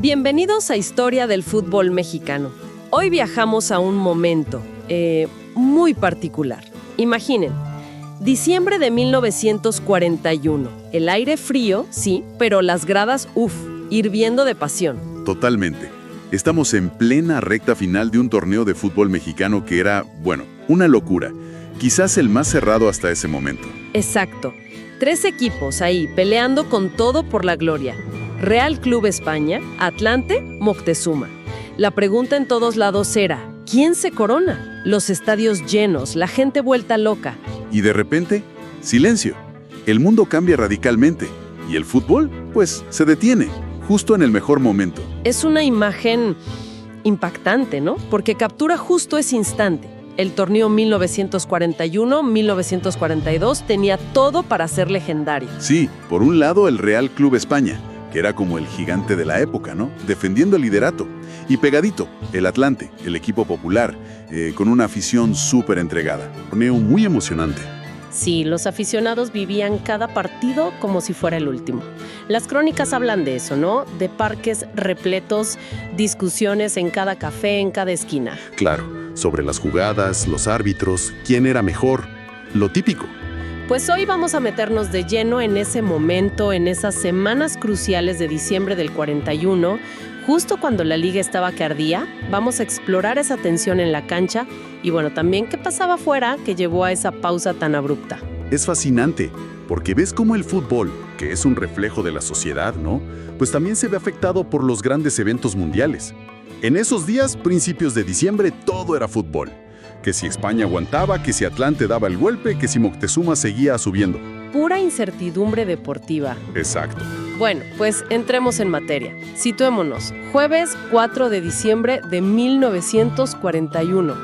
Bienvenidos a Historia del Fútbol Mexicano. Hoy viajamos a un momento muy particular. Imaginen, diciembre de 1941. El aire frío, sí, pero las gradas, hirviendo de pasión. Totalmente. Estamos en plena recta final de un torneo de fútbol mexicano que era, una locura. Quizás el más cerrado hasta ese momento. Exacto. 3 equipos ahí, peleando con todo por la gloria. Real Club España, Atlante, Moctezuma. La pregunta en todos lados era, ¿quién se corona? Los estadios llenos, la gente vuelta loca. Y de repente, silencio. El mundo cambia radicalmente. Y el fútbol, se detiene, justo en el mejor momento. Es una imagen impactante, ¿no? Porque captura justo ese instante. El torneo 1941-1942 tenía todo para ser legendario. Sí, por un lado el Real Club España, que era como el gigante de la época, ¿no? Defendiendo el liderato. Y pegadito, el Atlante, el equipo popular, con una afición súper entregada. Un torneo muy emocionante. Sí, los aficionados vivían cada partido como si fuera el último. Las crónicas hablan de eso, ¿no? De parques repletos, discusiones en cada café, en cada esquina. Claro, sobre las jugadas, los árbitros, quién era mejor, lo típico. Pues hoy vamos a meternos de lleno en ese momento, en esas semanas cruciales de diciembre del 41, justo cuando la liga estaba que ardía. Vamos a explorar esa tensión en la cancha y también qué pasaba afuera que llevó a esa pausa tan abrupta. Es fascinante, porque ves cómo el fútbol, que es un reflejo de la sociedad, ¿no? Pues también se ve afectado por los grandes eventos mundiales. En esos días, principios de diciembre, todo era fútbol. Que si España aguantaba, que si Atlante daba el golpe, que si Moctezuma seguía subiendo. Pura incertidumbre deportiva. Exacto. Bueno, pues entremos en materia. Situémonos. Jueves 4 de diciembre de 1941.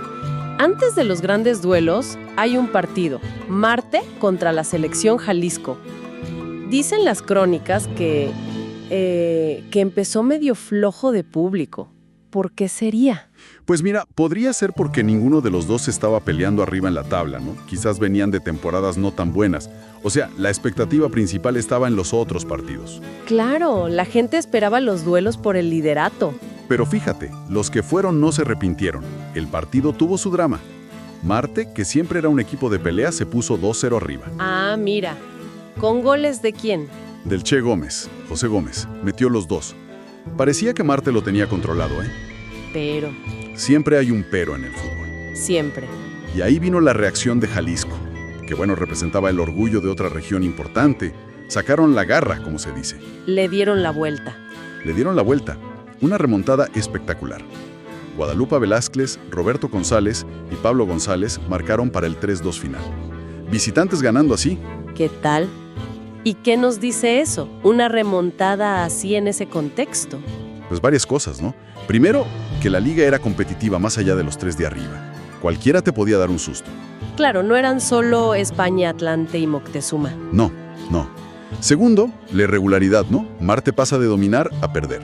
Antes de los grandes duelos, hay un partido. Marte contra la selección Jalisco. Dicen las crónicas que empezó medio flojo de público. ¿Por qué sería? Pues mira, podría ser porque ninguno de los dos estaba peleando arriba en la tabla, ¿no? Quizás venían de temporadas no tan buenas. O sea, la expectativa principal estaba en los otros partidos. Claro, la gente esperaba los duelos por el liderato. Pero fíjate, los que fueron no se arrepintieron. El partido tuvo su drama. Marte, que siempre era un equipo de pelea, se puso 2-0 arriba. Ah, mira. ¿Con goles de quién? Del Che Gómez, José Gómez. Metió los 2. Parecía que Marte lo tenía controlado, ¿eh? Pero. Siempre hay un pero en el fútbol. Siempre. Y ahí vino la reacción de Jalisco, que representaba el orgullo de otra región importante. Sacaron la garra, como se dice. Le dieron la vuelta. Le dieron la vuelta. Una remontada espectacular. Guadalupe Velázquez, Roberto González y Pablo González marcaron para el 3-2 final. Visitantes ganando así. ¿Qué tal? ¿Y qué nos dice eso? Una remontada así en ese contexto. Pues varias cosas, ¿no? Primero, que la liga era competitiva más allá de los 3 de arriba. Cualquiera te podía dar un susto. Claro, no eran solo España, Atlante y Moctezuma. No. Segundo, la irregularidad, ¿no? Marte pasa de dominar a perder.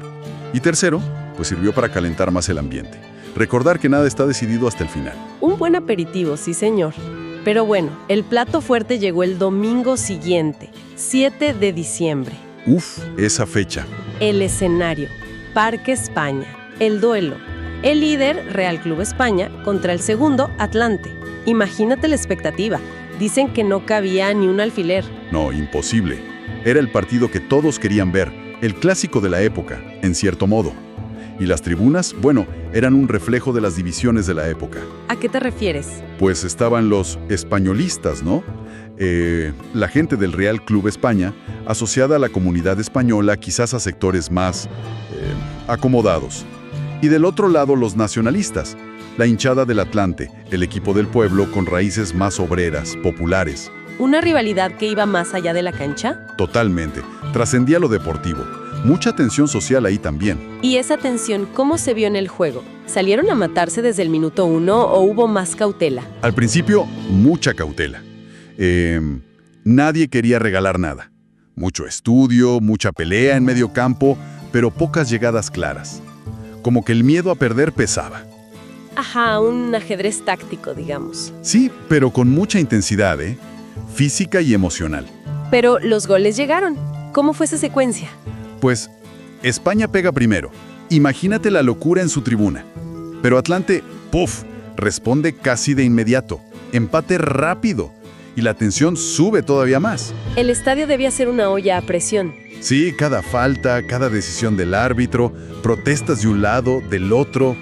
Y tercero, pues sirvió para calentar más el ambiente. Recordar que nada está decidido hasta el final. Un buen aperitivo, sí señor. Pero el plato fuerte llegó el domingo siguiente, 7 de diciembre. Esa fecha. El escenario, Parque España. El duelo, el líder, Real Club España, contra el segundo, Atlante. Imagínate la expectativa. Dicen que no cabía ni un alfiler. No, imposible. Era el partido que todos querían ver, el clásico de la época, en cierto modo. Y las tribunas, eran un reflejo de las divisiones de la época. ¿A qué te refieres? Pues estaban los españolistas, ¿no? La gente del Real Club España, asociada a la comunidad española, quizás a sectores más acomodados. Y del otro lado, los nacionalistas, la hinchada del Atlante, el equipo del pueblo con raíces más obreras, populares. ¿Una rivalidad que iba más allá de la cancha? Totalmente. Trascendía lo deportivo. Mucha tensión social ahí también. ¿Y esa tensión cómo se vio en el juego? ¿Salieron a matarse desde el minuto 1 o hubo más cautela? Al principio, mucha cautela. Nadie quería regalar nada. Mucho estudio, mucha pelea en medio campo, pero pocas llegadas claras. Como que el miedo a perder pesaba. Ajá, un ajedrez táctico, digamos. Sí, pero con mucha intensidad, física y emocional. Pero los goles llegaron. ¿Cómo fue esa secuencia? Pues España pega primero. Imagínate la locura en su tribuna. Pero Atlante, ¡puf!, responde casi de inmediato. Empate rápido. Y la tensión sube todavía más. El estadio debía ser una olla a presión. Sí, cada falta, cada decisión del árbitro, protestas de un lado, del otro.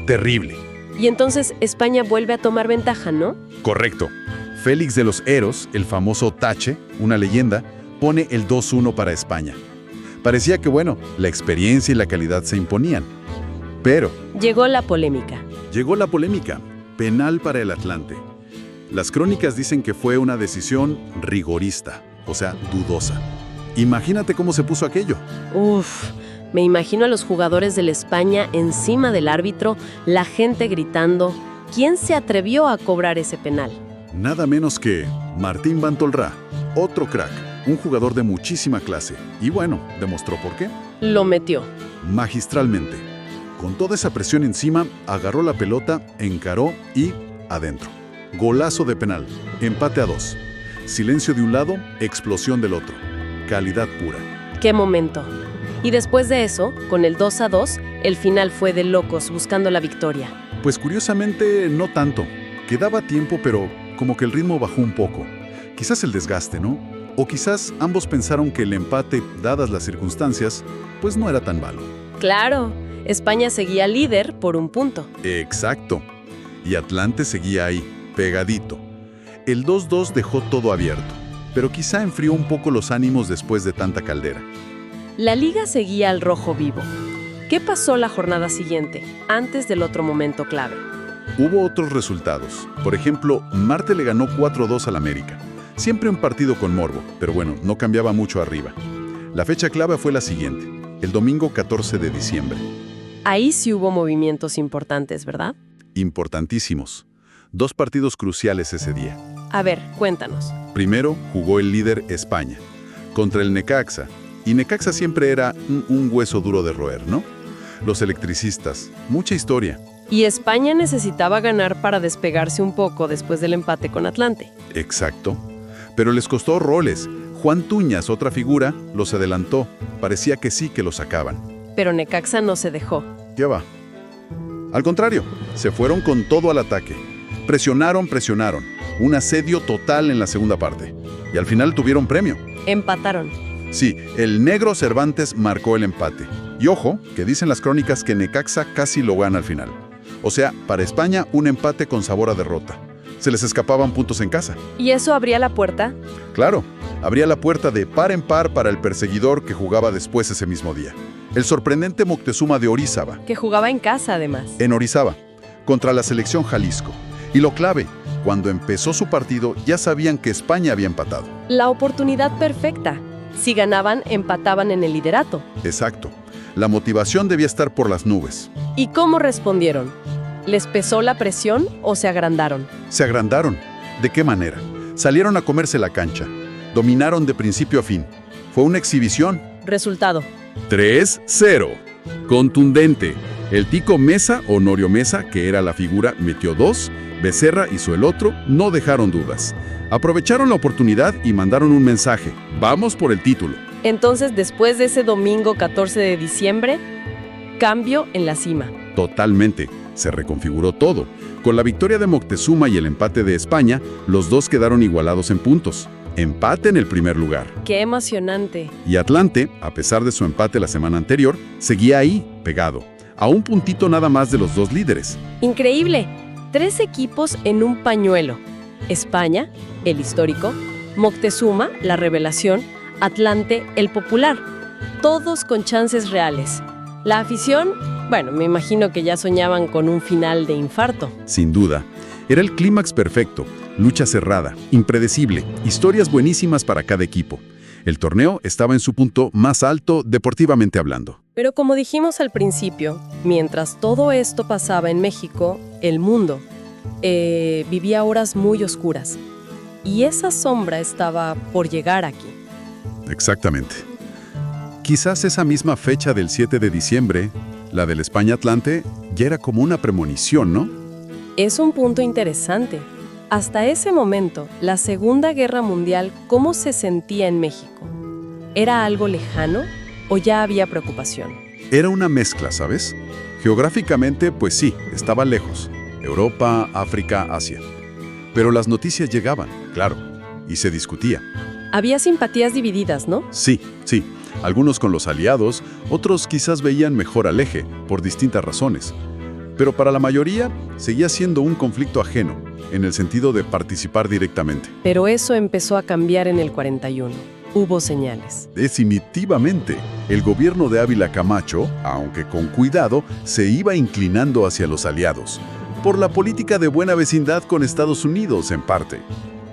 Terrible. Y entonces España vuelve a tomar ventaja, ¿no? Correcto. Félix de los Heros, el famoso Tache, una leyenda, pone el 2-1 para España. Parecía que, bueno, la experiencia y la calidad se imponían. Pero Llegó la polémica. llegó la polémica. Penal para el Atlante. Las crónicas dicen que fue una decisión rigorista, o sea, dudosa. Imagínate cómo se puso aquello. Uf, me imagino a los jugadores del España encima del árbitro, la gente gritando. ¿Quién se atrevió a cobrar ese penal? Nada menos que Martín Bantolrá, otro crack, un jugador de muchísima clase. Y bueno, demostró por qué. Lo metió. Magistralmente. Con toda esa presión encima, agarró la pelota, encaró y adentro. Golazo de penal, empate a 2. Silencio de un lado, explosión del otro. Calidad pura. ¡Qué momento! Y después de eso, con el 2-2, el final fue de locos buscando la victoria. Pues curiosamente, no tanto. Quedaba tiempo, pero como que el ritmo bajó un poco. Quizás el desgaste, ¿no? O quizás ambos pensaron que el empate, dadas las circunstancias, pues no era tan malo. Claro, España seguía líder por un punto. Exacto. Y Atlante seguía ahí, pegadito. El 2-2 dejó todo abierto, pero quizá enfrió un poco los ánimos después de tanta caldera. La liga seguía al rojo vivo. ¿Qué pasó la jornada siguiente, antes del otro momento clave? Hubo otros resultados. Por ejemplo, Marte le ganó 4-2 al América. Siempre un partido con morbo, pero bueno, no cambiaba mucho arriba. La fecha clave fue la siguiente, el domingo 14 de diciembre. Ahí sí hubo movimientos importantes, ¿verdad? Importantísimos. 2 partidos cruciales ese día. A ver, cuéntanos. Primero jugó el líder España contra el Necaxa. Y Necaxa siempre era un hueso duro de roer, ¿no? Los electricistas, mucha historia. Y España necesitaba ganar para despegarse un poco después del empate con Atlante. Exacto. Pero les costó roles. Juan Tuñas, otra figura, los adelantó. Parecía que sí que lo sacaban. Pero Necaxa no se dejó. ¿Qué va? Al contrario, se fueron con todo al ataque. Presionaron. Un asedio total en la segunda parte. Y al final tuvieron premio. Empataron. Sí, el negro Cervantes marcó el empate. Y ojo, que dicen las crónicas que Necaxa casi lo gana al final. O sea, para España, un empate con sabor a derrota. Se les escapaban puntos en casa. ¿Y eso abría la puerta? Claro, abría la puerta de par en par para el perseguidor que jugaba después ese mismo día. El sorprendente Moctezuma de Orizaba. Que jugaba en casa, además. En Orizaba, contra la selección Jalisco. Y lo clave, cuando empezó su partido ya sabían que España había empatado. La oportunidad perfecta. Si ganaban, empataban en el liderato. Exacto. La motivación debía estar por las nubes. ¿Y cómo respondieron? ¿Les pesó la presión o se agrandaron? Se agrandaron. ¿De qué manera? Salieron a comerse la cancha. Dominaron de principio a fin. Fue una exhibición. Resultado. 3-0. Contundente. El tico Mesa, Honorio Mesa, que era la figura, metió 2. Becerra hizo el otro. No dejaron dudas. Aprovecharon la oportunidad y mandaron un mensaje. Vamos por el título. Entonces, después de ese domingo 14 de diciembre, cambio en la cima. Totalmente. Se reconfiguró todo. Con la victoria de Moctezuma y el empate de España, los dos quedaron igualados en puntos. Empate en el primer lugar. ¡Qué emocionante! Y Atlante, a pesar de su empate la semana anterior, seguía ahí, pegado, a un puntito nada más de los dos líderes. ¡Increíble! 3 equipos en un pañuelo. España, el histórico, Moctezuma, la revelación, Atlante, el popular. Todos con chances reales. La afición, bueno, me imagino que ya soñaban con un final de infarto. Sin duda. Era el clímax perfecto. Lucha cerrada, impredecible, historias buenísimas para cada equipo. El torneo estaba en su punto más alto deportivamente hablando. Pero como dijimos al principio, mientras todo esto pasaba en México, el mundo vivía horas muy oscuras. Y esa sombra estaba por llegar aquí. Exactamente. Quizás esa misma fecha del 7 de diciembre, la del España-Atlante, ya era como una premonición, ¿no? Es un punto interesante. Hasta ese momento, la Segunda Guerra Mundial, ¿cómo se sentía en México? ¿Era algo lejano? ¿O ya había preocupación? Era una mezcla, ¿sabes? Geográficamente, pues sí, estaba lejos. Europa, África, Asia. Pero las noticias llegaban, claro, y se discutía. Había simpatías divididas, ¿no? Sí, sí. Algunos con los aliados, otros quizás veían mejor al eje, por distintas razones. Pero para la mayoría, seguía siendo un conflicto ajeno, en el sentido de participar directamente. Pero eso empezó a cambiar en el 41. Hubo señales. Definitivamente, el gobierno de Ávila Camacho, aunque con cuidado, se iba inclinando hacia los aliados, por la política de buena vecindad con Estados Unidos, en parte.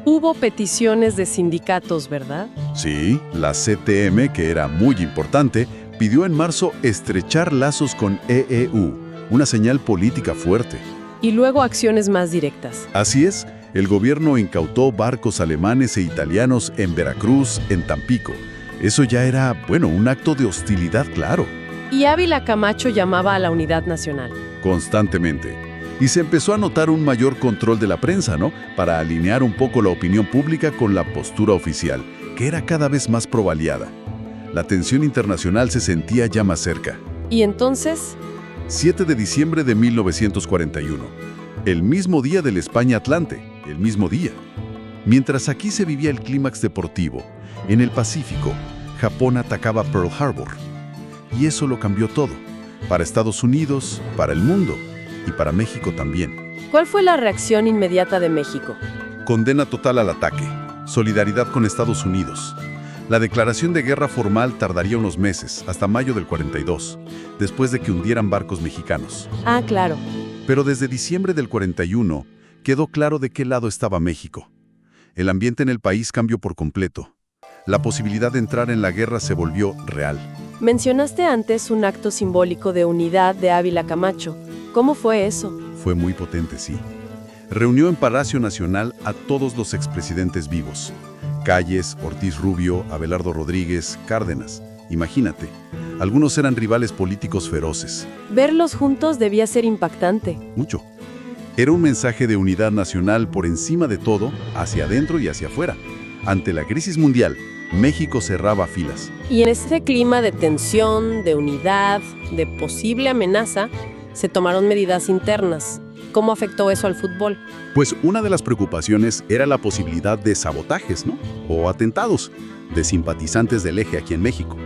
Hubo peticiones de sindicatos, ¿verdad? Sí, la CTM, que era muy importante, pidió en marzo estrechar lazos con EEU, una señal política fuerte. Y luego acciones más directas. Así es, el gobierno incautó barcos alemanes e italianos en Veracruz, en Tampico. Eso ya era, un acto de hostilidad, claro. Y Ávila Camacho llamaba a la unidad nacional. Constantemente. Y se empezó a notar un mayor control de la prensa, ¿no? Para alinear un poco la opinión pública con la postura oficial, que era cada vez más provaliada. La tensión internacional se sentía ya más cerca. ¿Y entonces? 7 de diciembre de 1941. El mismo día del España-Atlante, el mismo día. Mientras aquí se vivía el clímax deportivo, en el Pacífico, Japón atacaba Pearl Harbor. Y eso lo cambió todo. Para Estados Unidos, para el mundo. Y para México también. ¿Cuál fue la reacción inmediata de México? Condena total al ataque. Solidaridad con Estados Unidos. La declaración de guerra formal tardaría unos meses, hasta mayo del 42, después de que hundieran barcos mexicanos. Ah, claro. Pero desde diciembre del 41, quedó claro de qué lado estaba México. El ambiente en el país cambió por completo. La posibilidad de entrar en la guerra se volvió real. Mencionaste antes un acto simbólico de unidad de Ávila Camacho. ¿Cómo fue eso? Fue muy potente, sí. Reunió en Palacio Nacional a todos los expresidentes vivos. Calles, Ortiz Rubio, Abelardo Rodríguez, Cárdenas. Imagínate, algunos eran rivales políticos feroces. Verlos juntos debía ser impactante. Mucho. Era un mensaje de unidad nacional por encima de todo, hacia adentro y hacia afuera. Ante la crisis mundial, México cerraba filas. Y en ese clima de tensión, de unidad, de posible amenaza, se tomaron medidas internas. ¿Cómo afectó eso al fútbol? Pues una de las preocupaciones era la posibilidad de sabotajes, ¿no? O atentados de simpatizantes del Eje aquí en México.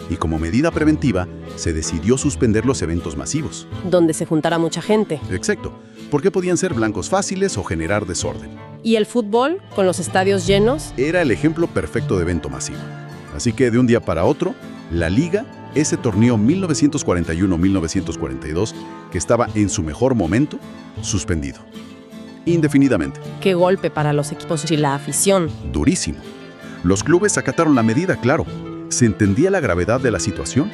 Y como medida preventiva, se decidió suspender los eventos masivos. Donde se juntara mucha gente. Exacto, porque podían ser blancos fáciles o generar desorden. ¿Y el fútbol, con los estadios llenos? Era el ejemplo perfecto de evento masivo. Así que de un día para otro, la Liga, ese torneo 1941-1942, que estaba en su mejor momento, suspendido. Indefinidamente. Qué golpe para los equipos y la afición. Durísimo. Los clubes acataron la medida, claro. Se entendía la gravedad de la situación.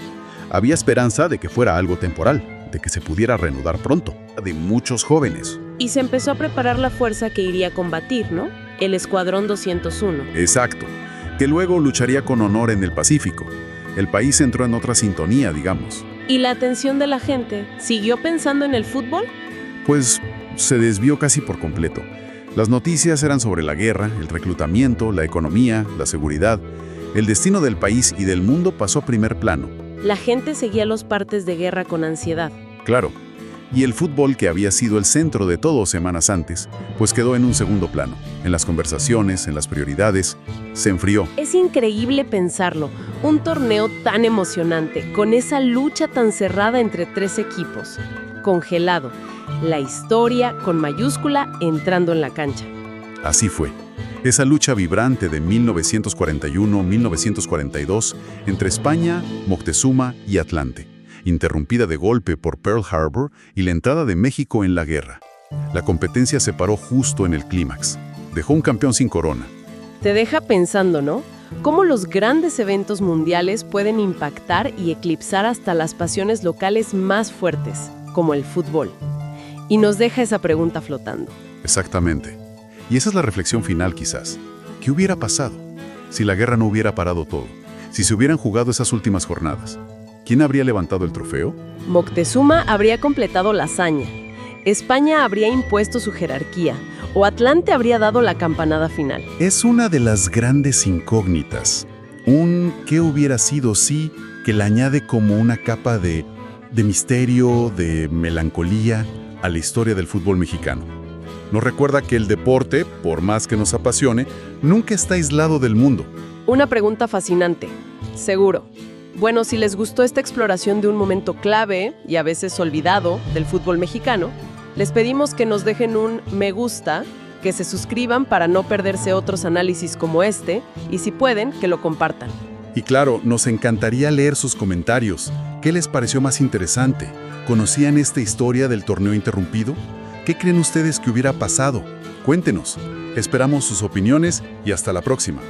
Había esperanza de que fuera algo temporal, de que se pudiera reanudar pronto. De muchos jóvenes. Y se empezó a preparar la fuerza que iría a combatir, ¿no? El Escuadrón 201. Exacto. Que luego lucharía con honor en el Pacífico. El país entró en otra sintonía, digamos. ¿Y la atención de la gente siguió pensando en el fútbol? Pues se desvió casi por completo. Las noticias eran sobre la guerra, el reclutamiento, la economía, la seguridad. El destino del país y del mundo pasó a primer plano. La gente seguía los partes de guerra con ansiedad. Claro. Y el fútbol, que había sido el centro de todo semanas antes, pues quedó en un segundo plano. En las conversaciones, en las prioridades, se enfrió. Es increíble pensarlo. Un torneo tan emocionante, con esa lucha tan cerrada entre tres equipos. Congelado. La historia, con mayúscula, entrando en la cancha. Así fue. Esa lucha vibrante de 1941-1942 entre España, Moctezuma y Atlante, interrumpida de golpe por Pearl Harbor y la entrada de México en la guerra. La competencia se paró justo en el clímax. Dejó un campeón sin corona. Te deja pensando, ¿no? Cómo los grandes eventos mundiales pueden impactar y eclipsar hasta las pasiones locales más fuertes, como el fútbol. Y nos deja esa pregunta flotando. Exactamente. Y esa es la reflexión final, quizás. ¿Qué hubiera pasado si la guerra no hubiera parado todo? Si se hubieran jugado esas últimas jornadas. ¿Quién habría levantado el trofeo? Moctezuma habría completado la hazaña. España habría impuesto su jerarquía. O Atlante habría dado la campanada final. Es una de las grandes incógnitas. Un ¿qué hubiera sido si que le añade como una capa de misterio, de melancolía a la historia del fútbol mexicano. Nos recuerda que el deporte, por más que nos apasione, nunca está aislado del mundo. Una pregunta fascinante, seguro. Bueno, si les gustó esta exploración de un momento clave y a veces olvidado del fútbol mexicano, les pedimos que nos dejen un me gusta, que se suscriban para no perderse otros análisis como este y si pueden, que lo compartan. Y claro, nos encantaría leer sus comentarios. ¿Qué les pareció más interesante? ¿Conocían esta historia del torneo interrumpido? ¿Qué creen ustedes que hubiera pasado? Cuéntenos. Esperamos sus opiniones y hasta la próxima.